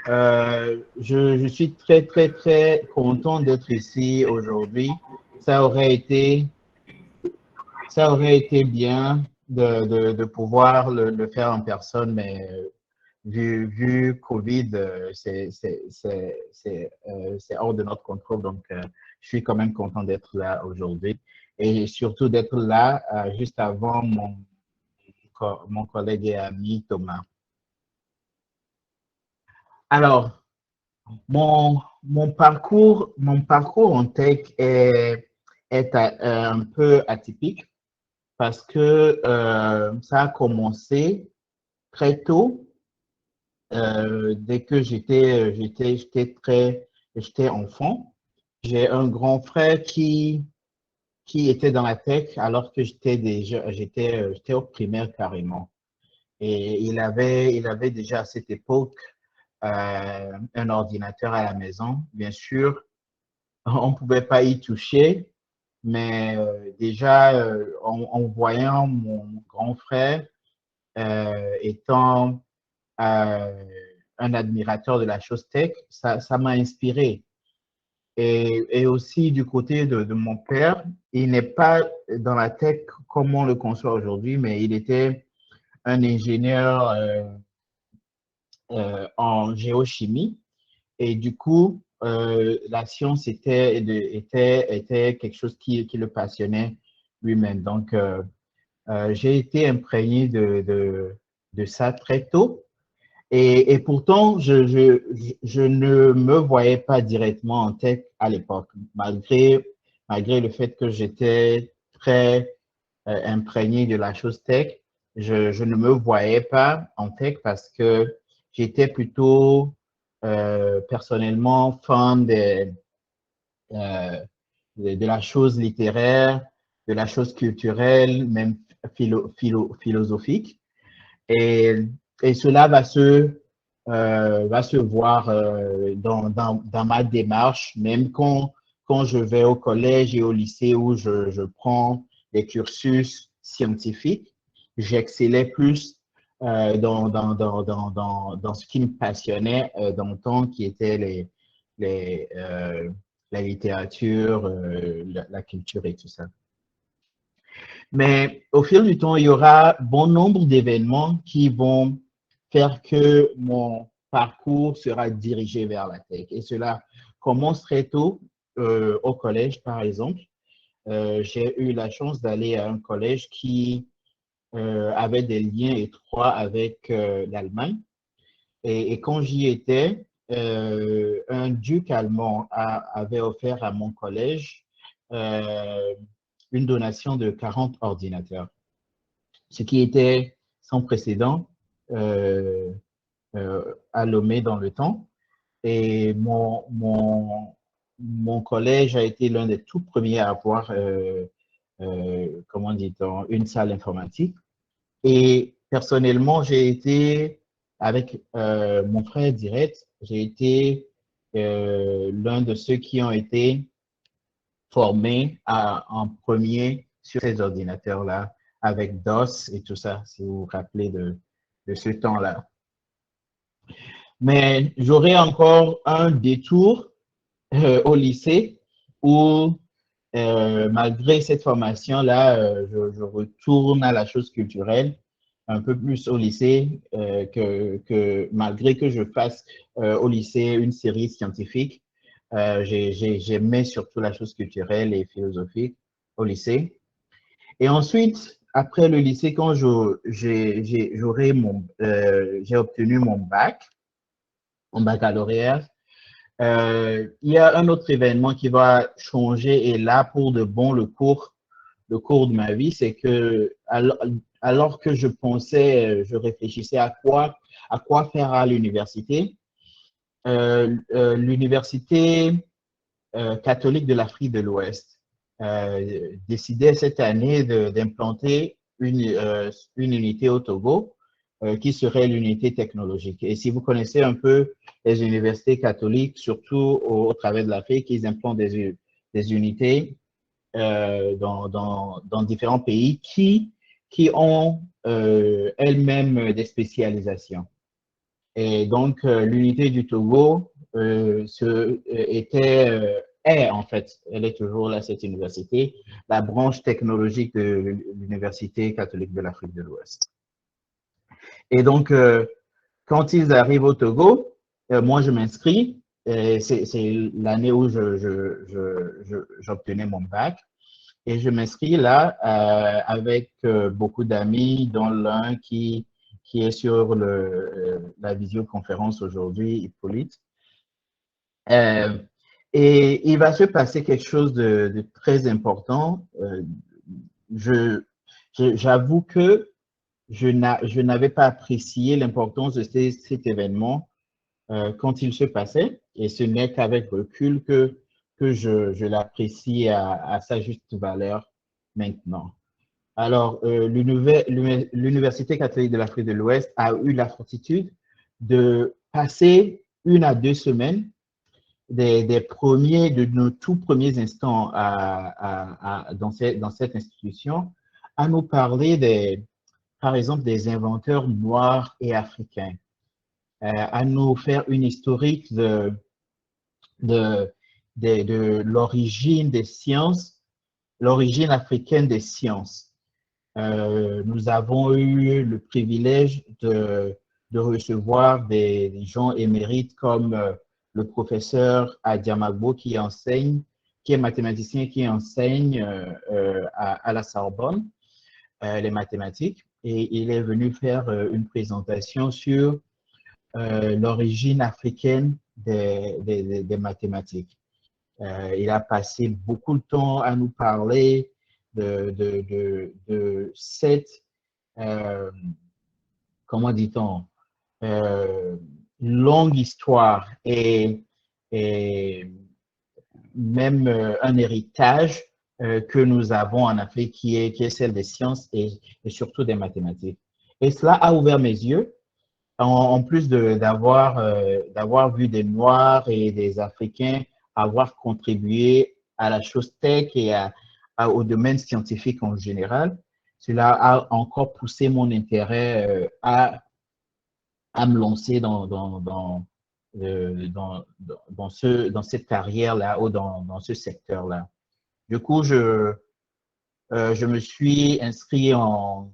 Je suis très, très, très content d'être ici aujourd'hui. Ça aurait été, ça aurait été bien de pouvoir le faire en personne, mais vu Covid, c'est hors de notre contrôle. Donc, je suis quand même content d'être là aujourd'hui et surtout d'être là juste avant mon collègue et ami Thomas. Alors, mon parcours en tech est un peu atypique parce que ça a commencé très tôt, dès que j'étais enfant. J'ai un grand frère qui était dans la tech alors que j'étais au primaire carrément. Et il avait déjà à cette époque un ordinateur à la maison. Bien sûr, on ne pouvait pas y toucher, mais déjà, en voyant mon grand frère étant euh, un admirateur de la chose tech, ça m'a inspiré. Et aussi du côté de mon père, il n'est pas dans la tech comme on le conçoit aujourd'hui, mais il était un ingénieur en géochimie. Et du coup, la science était quelque chose qui le passionnait lui-même. Donc, j'ai été imprégné de ça très tôt. Et pourtant, je ne me voyais pas directement en tech à l'époque, malgré le fait que j'étais très imprégné de la chose tech. Je ne me voyais pas en tech parce que j'étais plutôt personnellement fan euh, de la chose littéraire, de la chose culturelle, même philosophique. Et, et cela va se voir dans ma démarche, même quand je vais au collège et au lycée où je prends des cursus scientifiques, j'excellais plus dans ce qui me passionnait dans le temps, qui était les, la littérature, la culture et tout ça. Mais au fil du temps, il y aura bon nombre d'événements qui vont faire que mon parcours sera dirigé vers la tech. Et cela commence très tôt au collège, par exemple. J'ai eu la chance d'aller à un collège qui avait des liens étroits avec l'Allemagne. Et quand j'y étais, un duc allemand avait offert à mon collège euh, une donation de 40 ordinateurs, ce qui était sans précédent à Lomé dans le temps. Et mon collège a été l'un des tout premiers à avoir, comment dit-on, une salle informatique. Et personnellement, j'ai été, avec mon frère direct, j'ai été l'un de ceux qui ont été formés en premier sur ces ordinateurs-là, avec DOS et tout ça, si vous vous rappelez de ce temps-là. Mais j'aurai encore un détour au lycée où, malgré cette formation-là, je retourne à la chose culturelle un peu plus au lycée, malgré que je fasse au lycée une série scientifique, j'aimais surtout la chose culturelle et philosophique au lycée. Et ensuite, après le lycée, quand j'ai obtenu mon baccalauréat, il y a un autre événement qui va changer et là, pour de bon, le cours de ma vie, c'est que alors que je pensais, je réfléchissais à quoi faire à l'université, l'université catholique de l'Afrique de l'Ouest décidait cette année d'implanter une unité au Togo qui serait l'unité technologique. Et si vous connaissez un peu les universités catholiques, surtout au travers de l'Afrique, ils implantent des unités dans différents pays qui ont elles-mêmes des spécialisations. Et donc, l'unité du Togo est en fait, elle est toujours là, cette université, la branche technologique de l'Université catholique de l'Afrique de l'Ouest. Et donc, quand ils arrivent au Togo, moi, je m'inscris. C'est l'année où j'obtenais mon bac. Et je m'inscris là avec beaucoup d'amis, dont l'un qui est sur la visioconférence aujourd'hui, Hippolyte. Euh, et il va se passer quelque chose de très important. Je, J'avoue que je n'avais pas apprécié l'importance de cet événement quand il se passait, et ce n'est qu'avec recul que je l'apprécie à sa juste valeur maintenant. Alors, l'Université catholique de l'Afrique de l'Ouest a eu la fortitude de passer 1 à 2 semaines de nos tout premiers instants dans cette institution à nous parler par exemple, des inventeurs noirs et africains, à nous faire une historique de, de l'origine des sciences, l'origine africaine des sciences. Nous avons eu le privilège de recevoir des gens émérites comme le professeur Adiamagbo qui est mathématicien qui enseigne à la Sorbonne les mathématiques. Et il est venu faire une présentation sur l'origine africaine des mathématiques. Il a passé beaucoup de temps à nous parler de cette, comment dit-on, longue histoire et même un héritage que nous avons en Afrique qui est celle des sciences et surtout des mathématiques. Et cela a ouvert mes yeux, en plus d'avoir vu des Noirs et des Africains avoir contribué à la chose tech et au domaine scientifique en général. Cela a encore poussé mon intérêt à me lancer dans cette carrière-là ou dans ce secteur-là. Du coup, je me suis inscrit en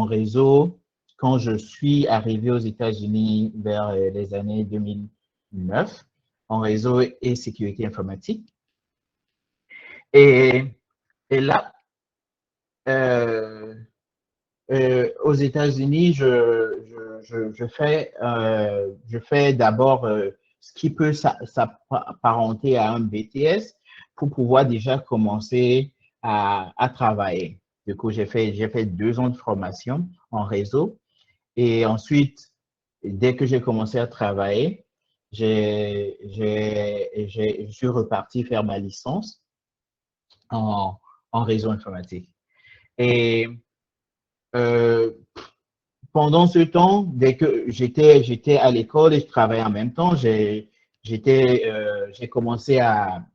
réseau quand je suis arrivé aux États-Unis vers les années 2009, en réseau et sécurité informatique. Et, et là, aux États-Unis, je fais d'abord ce qui peut s'apparenter à un BTS pour pouvoir déjà commencer à travailler. Du coup, j'ai fait 2 ans de formation en réseau et ensuite, dès que j'ai commencé à travailler, je suis reparti faire ma licence en, en réseau informatique. Et euh, pendant ce temps, dès que j'étais à l'école et je travaillais en même temps, j'ai commencé à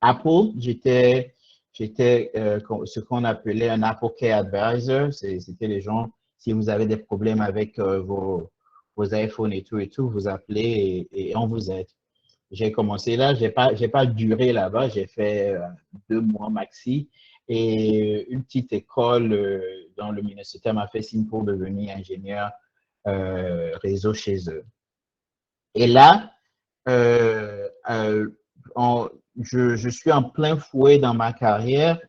Apple. J'étais ce qu'on appelait un Apple Care Advisor. C'était les gens, si vous avez des problèmes avec vos iPhones et tout, vous appelez et on vous aide. J'ai commencé là, j'ai pas duré là-bas, j'ai fait 2 mois maxi et une petite école dans le Minnesota m'a fait signe pour devenir ingénieur réseau chez eux. Et là, je suis en plein fouet dans ma carrière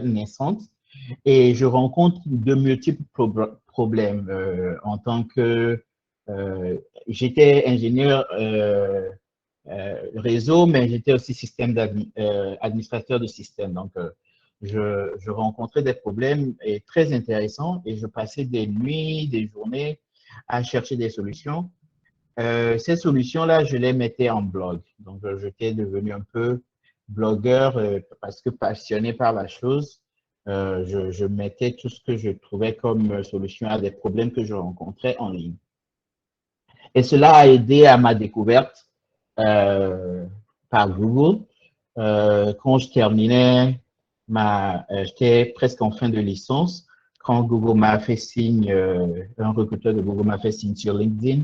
naissante et je rencontre de multiples problèmes en tant que j'étais ingénieur réseau, mais j'étais aussi administrateur de système. Donc, je rencontrais des problèmes très intéressants et je passais des nuits, des journées à chercher des solutions. Ces solutions-là, je les mettais en blog. Donc, j'étais devenu un peu blogueur parce que passionné par la chose. Je mettais tout ce que je trouvais comme solution à des problèmes que je rencontrais en ligne. Et cela a aidé à ma découverte par Google. Quand je terminais j'étais presque en fin de licence. quand Google m'a fait signe, un recruteur de Google m'a fait signe sur LinkedIn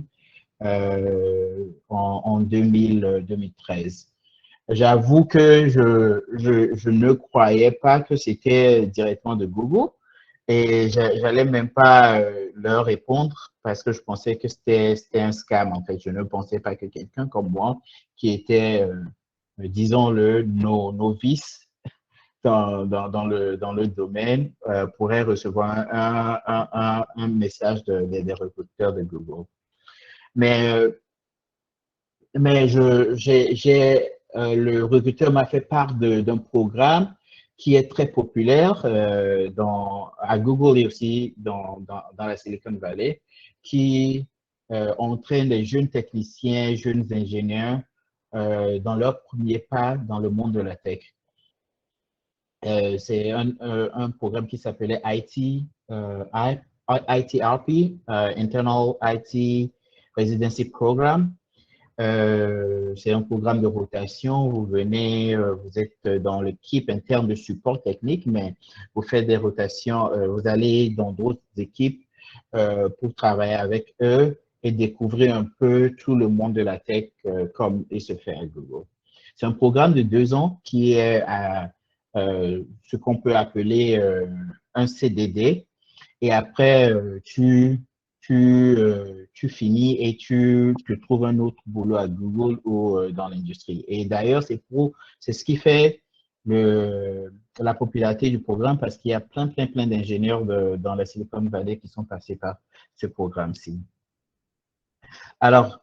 en 2013. J'avoue que je ne croyais pas que c'était directement de Google et j'allais même pas leur répondre parce que je pensais que c'était un scam en fait. Je ne pensais pas que quelqu'un comme moi qui était, disons-le, novice dans le domaine pourrait recevoir un message des recruteurs de Google. Mais, le recruteur m'a fait part d'un programme qui est très populaire à Google et aussi dans la Silicon Valley, qui entraîne les jeunes techniciens, jeunes ingénieurs dans leur premier pas dans le monde de la tech. C'est un programme qui s'appelait ITRP, Internal IT Residency Program. C'est un programme de rotation. Vous venez, vous êtes dans l'équipe interne de support technique, mais vous faites des rotations, vous allez dans d'autres équipes pour travailler avec eux et découvrir un peu tout le monde de la tech comme il se fait à Google. C'est un programme de 2 ans qui est à ce qu'on peut appeler un CDD. Et après, tu finis et tu trouves un autre boulot à Google ou dans l'industrie. Et d'ailleurs, c'est ce qui fait la popularité du programme parce qu'il y a plein d'ingénieurs dans la Silicon Valley qui sont passés par ce programme-ci. Alors,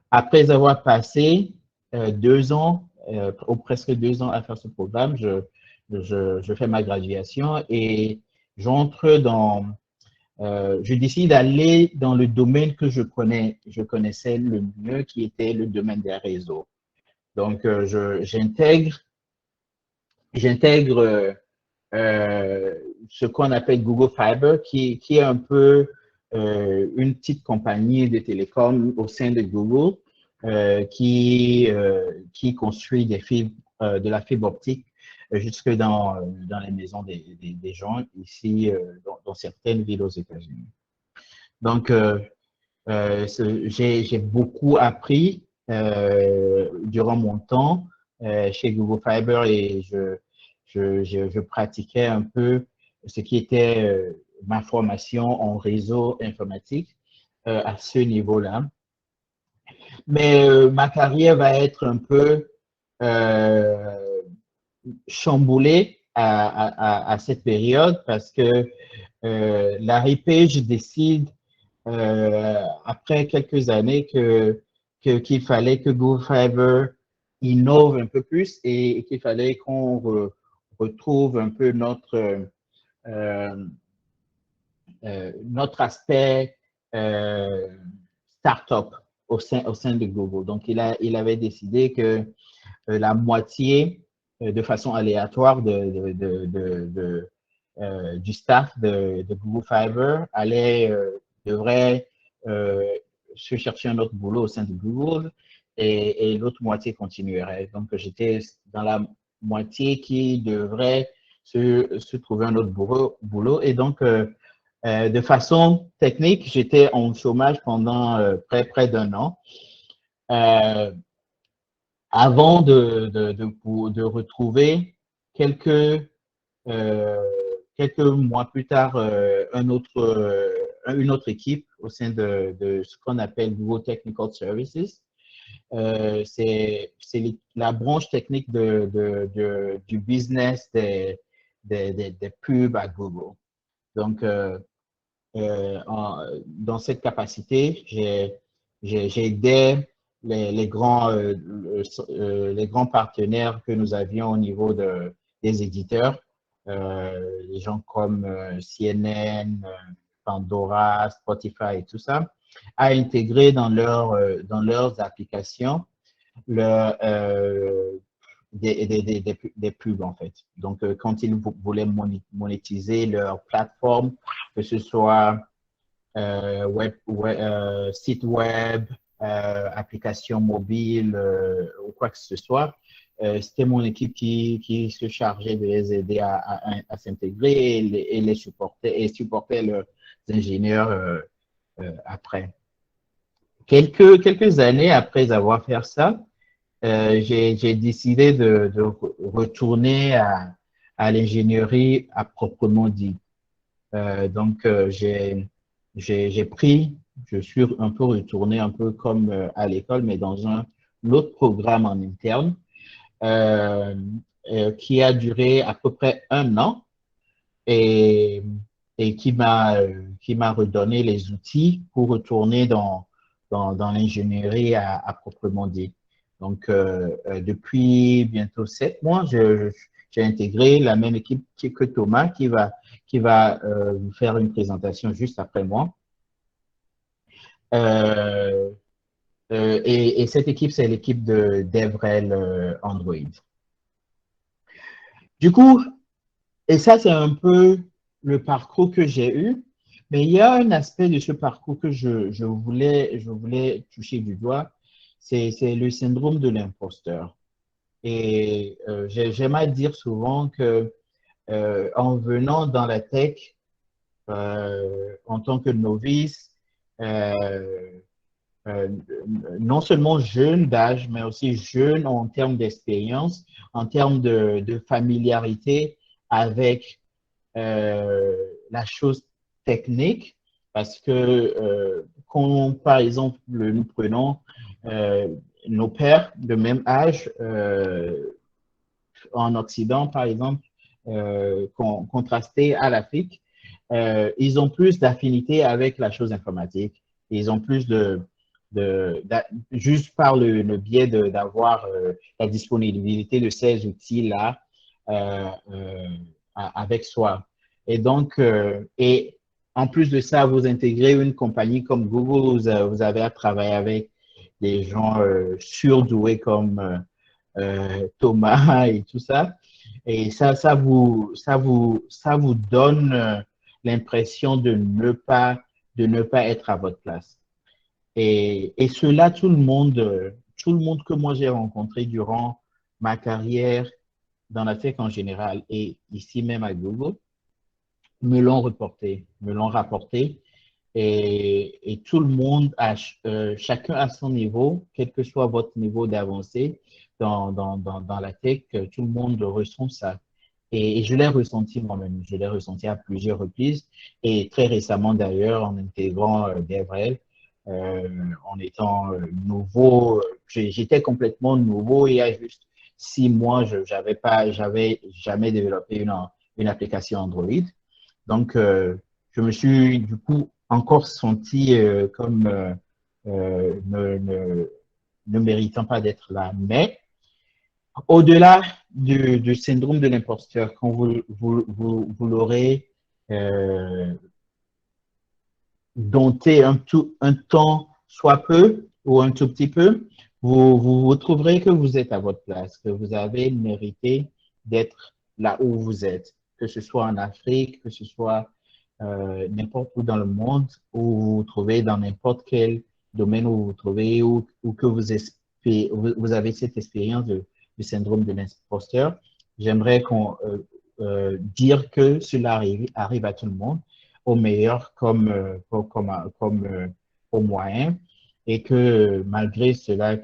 après avoir passé 2 ans, ou presque 2 ans à faire ce programme, je fais ma graduation et j'entre je décide d'aller dans le domaine que je connaissais le mieux, qui était le domaine des réseaux. Donc, j'intègre ce qu'on appelle Google Fiber, qui est un peu une petite compagnie de télécom au sein de Google qui construit de la fibre optique jusque dans les maisons des gens ici dans certaines villes aux États-Unis. Donc, j'ai beaucoup appris durant mon temps chez Google Fiber et je pratiquais un peu ce qui était ma formation en réseau informatique à ce niveau-là. Mais ma carrière va être un peu chamboulée à cette période parce que Larry Page décide après quelques années qu'il fallait que Google Fiber innove un peu plus et qu'il fallait qu'on retrouve un peu notre aspect start-up au sein de Google. Donc, il avait décidé que la moitié, de façon aléatoire, du staff de Google Fiber devrait se chercher un autre boulot au sein de Google et l'autre moitié continuerait. Donc, j'étais dans la moitié qui devrait se trouver un autre boulot. Et donc, de façon technique, j'étais en chômage pendant près d'1 an. Avant de retrouver quelques mois plus tard une autre équipe au sein de ce qu'on appelle Google Technical Services. C'est la branche technique du business des pubs à Google. Donc, dans cette capacité, j'ai aidé les grands partenaires que nous avions au niveau des éditeurs, les gens comme CNN, Pandora, Spotify et tout ça, à intégrer dans leurs applications des pubs en fait. Donc, quand ils voulaient monétiser leur plateforme, que ce soit site web, application mobile ou quoi que ce soit, c'était mon équipe qui se chargeait de les aider à s'intégrer et les supportait leurs ingénieurs après. Quelques années après avoir fait ça, j'ai décidé de retourner à l'ingénierie à proprement dit. Donc, je suis un peu retourné un peu comme à l'école, mais dans un autre programme en interne euh, qui a duré à peu près un an et, et qui m'a redonné les outils pour retourner dans l'ingénierie à proprement dit. Donc, depuis bientôt 7 mois, j'ai intégré la même équipe que Thomas qui va vous faire une présentation juste après moi. Euh, et cette équipe, c'est l'équipe de DevRel Android. Du coup, et ça, c'est un peu le parcours que j'ai eu. Mais il y a un aspect de ce parcours que je voulais toucher du doigt, c'est le syndrome de l'imposteur. Et j'aime à dire souvent que en venant dans la tech, en tant que novice, euh, euh, non seulement jeune d'âge, mais aussi jeune en termes d'expérience, en termes de familiarité avec la chose technique, parce que quand, par exemple, nous prenons euh, nos pères de même âge en Occident, par exemple, contrasté à l'Afrique, ils ont plus d'affinité avec la chose informatique. Ils ont plus juste par le biais d'avoir la disponibilité de ces outils-là euh, euh, avec soi. Et donc, et en plus de ça, vous intégrez une compagnie comme Google, vous avez à travailler avec des gens surdoués comme Thomas et tout ça. Et ça vous donne l'impression de ne pas être à votre place. Et cela, tout le monde que moi j'ai rencontré durant ma carrière dans la tech en général et ici même à Google, me l'ont rapporté. Et tout le monde, chacun à son niveau, quel que soit votre niveau d'avancée dans la tech, tout le monde ressent ça. Et je l'ai ressenti moi-même, je l'ai ressenti à plusieurs reprises et très récemment d'ailleurs en intégrant DevRel, en étant nouveau, j'étais complètement nouveau et il y a juste 6 mois, j'avais jamais développé une application Android. Donc, je me suis du coup encore senti comme euh, ne, ne, ne méritant pas d'être là. Mais au-delà du syndrome de l'imposteur, quand vous l'aurez euh, dompté un temps, soit peu ou un tout petit peu, vous trouverez que vous êtes à votre place, que vous avez mérité d'être là où vous êtes, que ce soit en Afrique, que ce soit n'importe où dans le monde, où vous vous trouvez dans n'importe quel domaine où vous vous trouvez, ou que vous avez cette expérience du syndrome de l'imposteur. J'aimerais dire que cela arrive à tout le monde, au meilleur comme au moyen, et que malgré cela,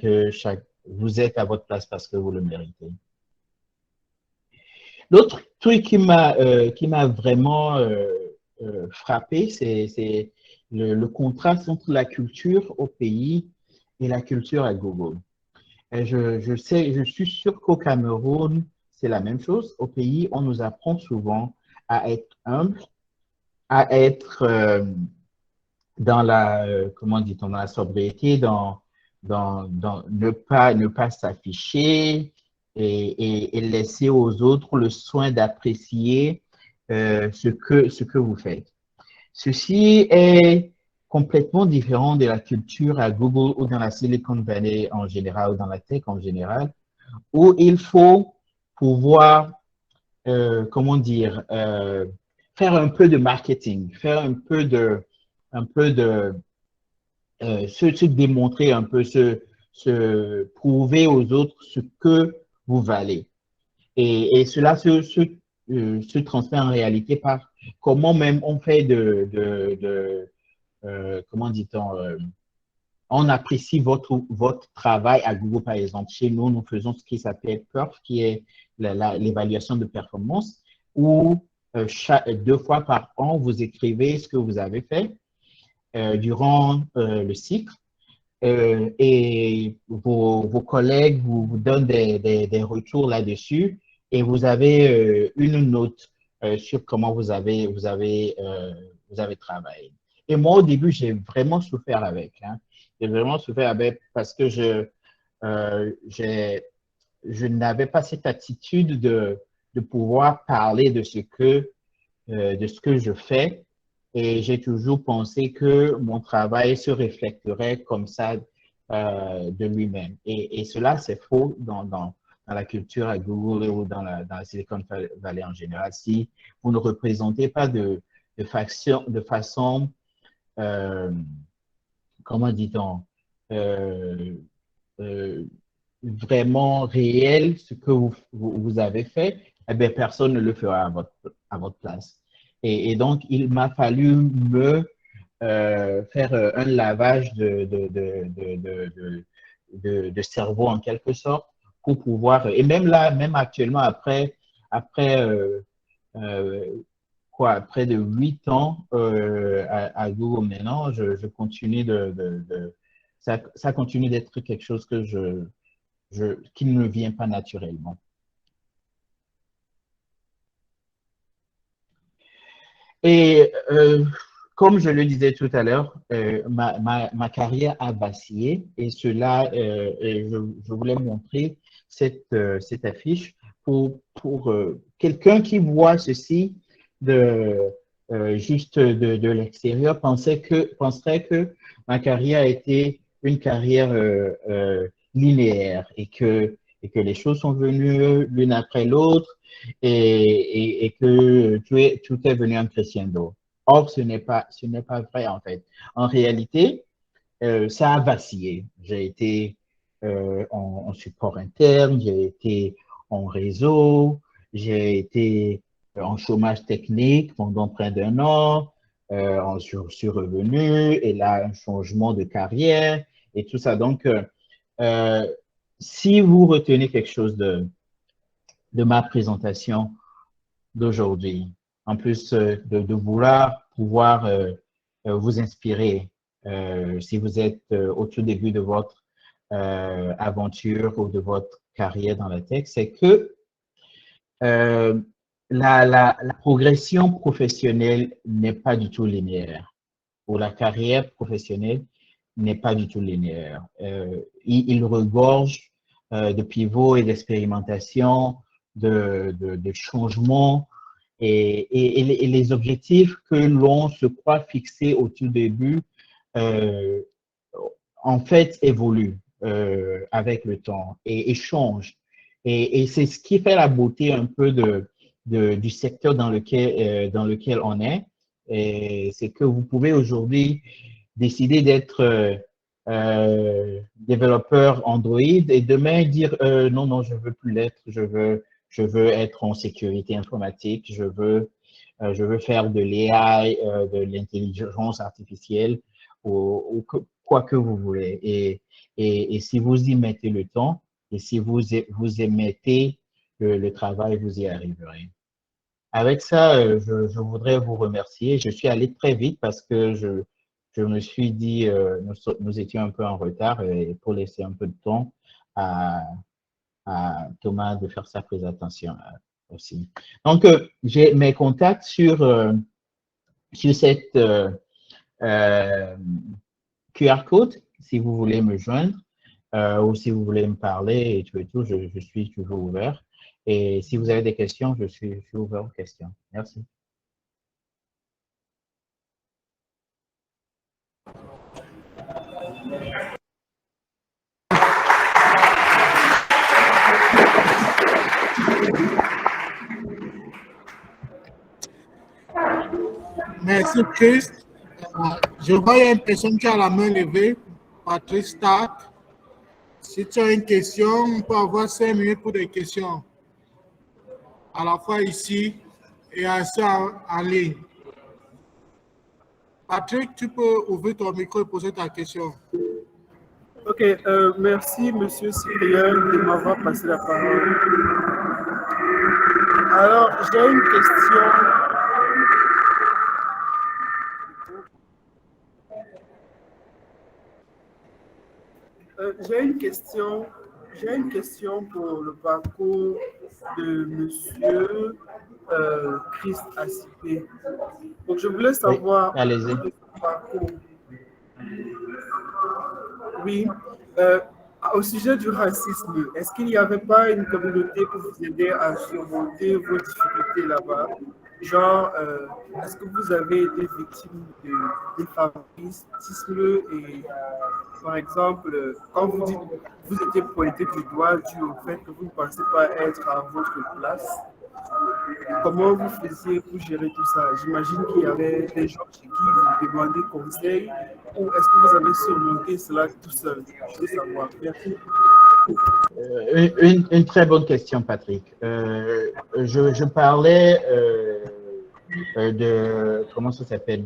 vous êtes à votre place parce que vous le méritez. L'autre truc qui m'a vraiment frappé, c'est le contraste entre la culture au pays et la culture à Google. Et je suis sûr qu'au Cameroun, c'est la même chose. Au pays, on nous apprend souvent à être humble, à être dans comment dit-on, dans la sobriété, dans ne pas s'afficher et laisser aux autres le soin d'apprécier ce que vous faites. Ceci est complètement différent de la culture à Google ou dans la Silicon Valley en général, ou dans la tech en général, où il faut pouvoir, comment dire, faire un peu de marketing, faire un peu de se démontrer un peu, se prouver aux autres ce que vous valez. Et cela se transmet en réalité par comment même on fait comment dit-on, on apprécie votre travail à Google, par exemple. Chez nous, nous faisons ce qui s'appelle PERF, qui est l'évaluation de performance, où 2 fois par an, vous écrivez ce que vous avez fait durant le cycle. Et vos collègues vous donnent des retours là-dessus et vous avez une note sur comment vous avez travaillé. Et moi, au début, j'ai vraiment souffert avec. Hein. J'ai vraiment souffert avec parce que je n'avais pas cette attitude de pouvoir parler de ce que je fais. Et j'ai toujours pensé que mon travail se reflèterait comme ça de lui-même. Et cela, c'est faux dans la culture à Google ou dans la Silicon Valley en général. Si vous ne représentez pas de façon comment dit-on, euh, euh, vraiment réel ce que vous avez fait, eh bien, personne ne le fera à votre place. Et donc, il m'a fallu me faire un lavage de cerveau en quelque sorte pour pouvoir, et même là, même actuellement, après euh, près de 8 ans à Google maintenant, je continue ça continue d'être quelque chose que qui ne me vient pas naturellement. Et comme je le disais tout à l'heure, ma carrière a vacillé et cela, et je voulais montrer cette affiche pour quelqu'un qui voit ceci de, juste de l'extérieur, penserait que ma carrière a été une carrière linéaire et que les choses sont venues l'une après l'autre et que tout est venu en crescendo. Or, ce n'est pas vrai en fait. En réalité, ça a vacillé. J'ai été en support interne, j'ai été en réseau, j'ai été en chômage technique pendant près d'un an, suis revenu et là, un changement de carrière et tout ça. Donc, euh, si vous retenez quelque chose de ma présentation d'aujourd'hui, en plus de vouloir pouvoir vous inspirer si vous êtes au tout début de votre aventure ou de votre carrière dans la tech, c'est que euh, la progression professionnelle n'est pas du tout linéaire, ou la carrière professionnelle n'est pas du tout linéaire. Il regorge de pivots et d'expérimentations, de changements et les objectifs que l'on se croit fixés au tout début, euh, en fait, évoluent avec le temps et changent. Et c'est ce qui fait la beauté un peu du secteur dans lequel on est. C'est que vous pouvez aujourd'hui décider d'être développeur Android et demain dire non, non, je veux plus l'être, je veux être en sécurité informatique, je veux faire de l'AI, de l'intelligence artificielle ou quoi que vous voulez. Et si vous y mettez le temps et si vous y mettez le travail, vous y arriverez. Avec ça, je voudrais vous remercier. Je suis allé très vite parce que je me suis dit, nous étions un peu en retard et pour laisser un peu de temps à, à Thomas de faire sa présentation aussi. Donc, j'ai mes contacts sur cette QR code si vous voulez me joindre ou si vous voulez me parler et tout, je suis toujours ouvert. Et si vous avez des questions, je suis ouvert aux questions. Merci. Merci, Chris. Je vois une personne qui a la main levée, Patrice Stark. Si tu as une question, on peut avoir 5 minutes pour des questions. À la fois ici et à ça en ligne. Patrick, tu peux ouvrir ton micro et poser ta question. Ok, merci Monsieur Cyprien de m'avoir passé la parole. Alors, j'ai une question. J'ai une question pour le parcours de Monsieur Christ Assipé. Donc, je voulais savoir Oui, allez-y. de son parcours. Oui, au sujet du racisme, est-ce qu'il n'y avait pas une communauté pour vous aider à surmonter vos difficultés là-bas? Genre, est-ce que vous avez été victime de favoritisme et, par exemple, quand vous dites vous étiez pointé du doigt dû au fait que vous ne pensez pas être à votre place, comment vous faisiez pour gérer tout ça? J'imagine qu'il y avait des gens chez qui vous demandaient conseil ou est-ce que vous avez surmonté cela tout seul? Je veux savoir. Merci. Une très bonne question, Patrick. Je parlais comment ça s'appelle,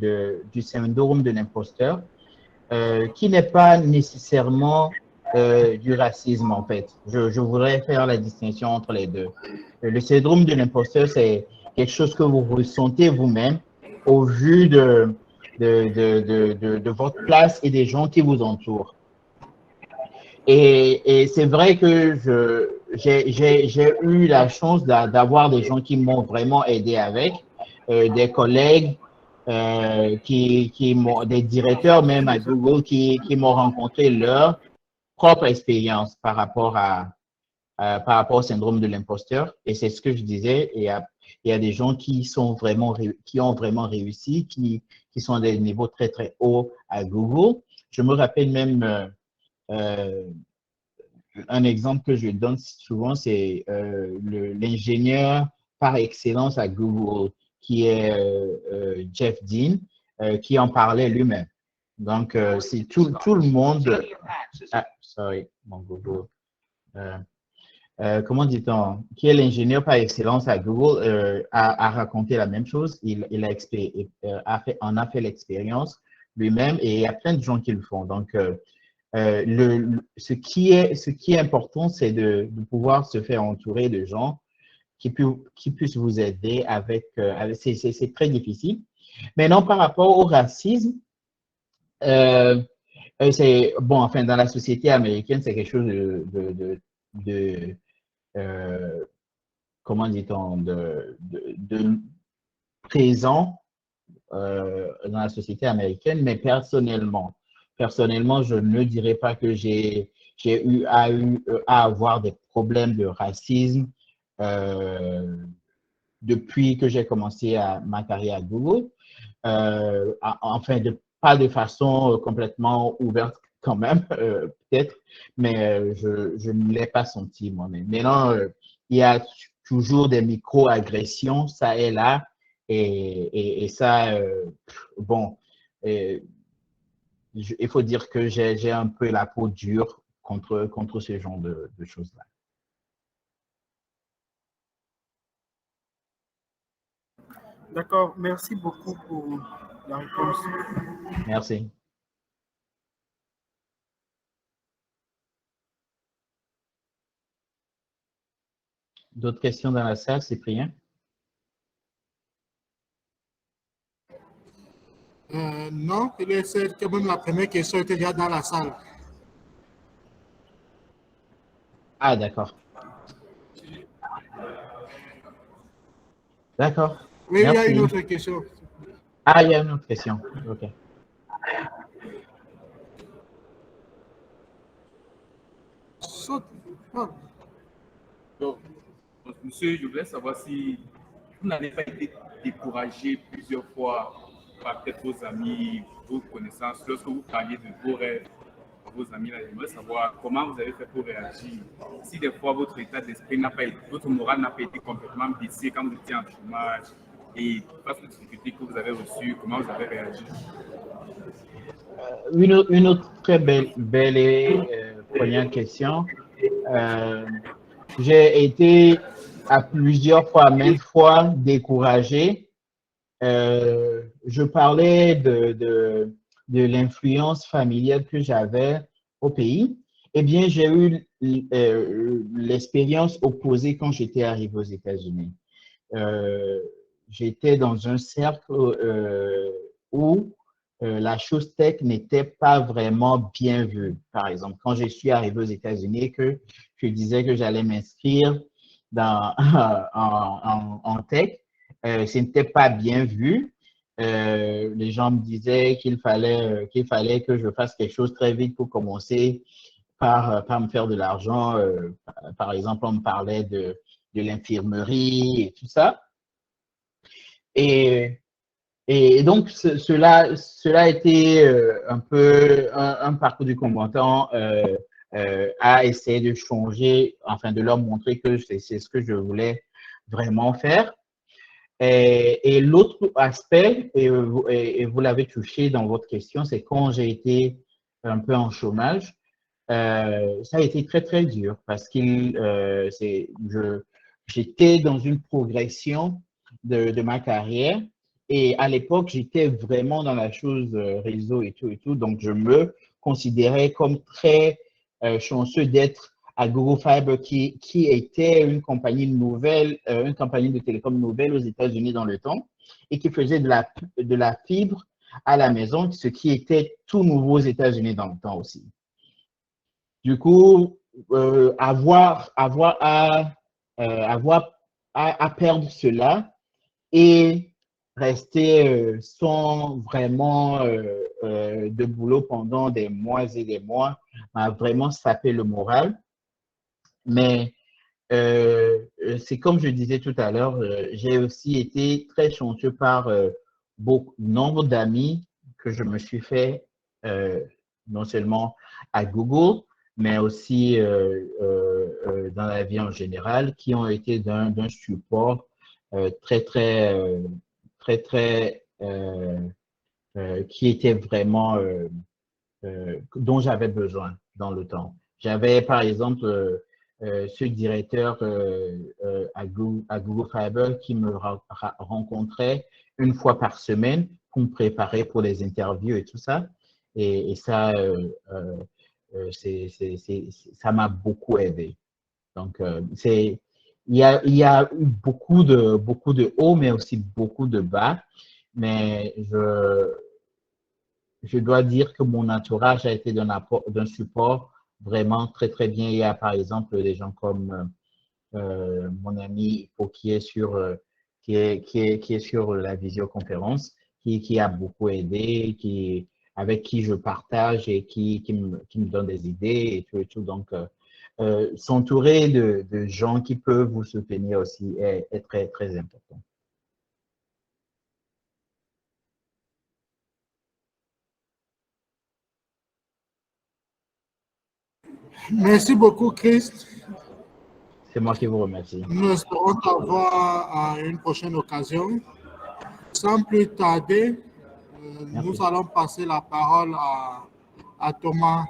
du syndrome de l'imposteur, qui n'est pas nécessairement du racisme, en fait. Je voudrais faire la distinction entre les deux. Le syndrome de l'imposteur, c'est quelque chose que vous ressentez vous-même au vu de votre place et des gens qui vous entourent. Et c'est vrai que j'ai eu la chance d'avoir des gens qui m'ont vraiment aidé avec, des collègues, des directeurs même à Google qui m'ont rencontré leur propre expérience par rapport au syndrome de l'imposteur. Et c'est ce que je disais. Il y a des gens qui ont vraiment réussi, qui sont à des niveaux très, très hauts à Google. Je me rappelle même un exemple que je donne souvent, c'est l'ingénieur par excellence à Google, qui est Jeff Dean, qui en parlait lui-même. Donc, c'est tout le monde. Ah, sorry, mon Google. Comment dit-on? Qui est l'ingénieur par excellence à Google, a raconté la même chose. Il en a fait l'expérience lui-même et il y a plein de gens qui le font. Donc, ce qui est important, c'est de pouvoir se faire entourer de gens qui puissent vous aider c'est très difficile. Maintenant, par rapport au racisme, c'est, bon, enfin, dans la société américaine, c'est quelque chose de comment dit-on, de présent dans la société américaine, mais personnellement, je ne dirais pas que j'ai eu à avoir des problèmes de racisme depuis que j'ai commencé ma carrière à Google. Enfin, pas de façon complètement ouverte quand même, peut-être, mais je ne l'ai pas senti moi-même. Maintenant, il y a toujours des micro-agressions, ça et là, et ça, bon, il faut dire que j'ai un peu la peau dure contre ce genre de choses-là. D'accord, merci beaucoup pour la réponse. Merci. D'autres questions dans la salle, Cyprien? Non, il essaie que même la première question était déjà dans la salle. Ah, d'accord. D'accord. Oui, il y a Merci. une autre question. Ah, il y a une autre question. OK. Donc, monsieur, je voulais savoir si vous n'avez pas été découragé plusieurs fois par peut-être vos amis, vos connaissances, lorsque vous parliez de vos rêves à vos amis. Là, je voulais savoir comment vous avez fait pour réagir. Si des fois votre état d'esprit n'a pas été, votre morale n'a pas été complètement baissé quand vous étiez en chômage et face aux difficultés que vous avez reçues, comment vous avez réagi? Une autre très belle première question. J'ai été à plusieurs fois, maintes fois, découragé. Je parlais de l'influence familiale que j'avais au pays. Eh bien, j'ai eu l'expérience opposée quand j'étais arrivé aux États-Unis. J'étais dans un cercle où la chose tech n'était pas vraiment bien vue. Par exemple, quand je suis arrivé aux États-Unis, que je disais que j'allais m'inscrire en tech, ce n'était pas bien vu. Les gens me disaient qu'il fallait que je fasse quelque chose très vite pour commencer par me faire de l'argent. Par exemple, on me parlait de l'infirmerie et tout ça. Et donc, cela a été un peu un parcours du combattant à essayer de changer, enfin de leur montrer que c'est ce que je voulais vraiment faire. Et l'autre aspect, et vous l'avez touché dans votre question, c'est quand j'ai été un peu en chômage, ça a été très, très dur parce que j'étais dans une progression de ma carrière et à l'époque, j'étais vraiment dans la chose réseau et tout. Donc, je me considérais comme très chanceux d'être à Google Fiber qui était une compagnie nouvelle, une compagnie de télécom nouvelle aux États-Unis dans le temps et qui faisait de la fibre à la maison, ce qui était tout nouveau aux États-Unis dans le temps aussi. Du coup, avoir à perdre cela et rester sans vraiment de boulot pendant des mois et des mois m'a vraiment sapé le moral. Mais c'est comme je disais tout à l'heure, j'ai aussi été très chanceux par nombre d'amis que je me suis fait non seulement à Google, mais aussi dans la vie en général, qui ont été d'un support qui était vraiment dont j'avais besoin dans le temps. J'avais par exemple ce directeur à Google Fiber qui me rencontrait une fois par semaine pour me préparer pour les interviews et tout ça. Et ça, ça m'a beaucoup aidé. Donc, il y a eu beaucoup de hauts, mais aussi beaucoup de bas. Mais je dois dire que mon entourage a été d'un support vraiment très, très bien. Il y a par exemple des gens comme mon ami qui est sur, qui est sur la visioconférence, qui a beaucoup aidé, avec qui je partage et qui me donne des idées et tout. Donc, s'entourer de gens qui peuvent vous soutenir aussi est très, très important. Merci beaucoup, Christ. C'est moi qui vous remercie. Nous espérons t'avoir à une prochaine occasion. Sans plus tarder, nous allons passer la parole à Thomas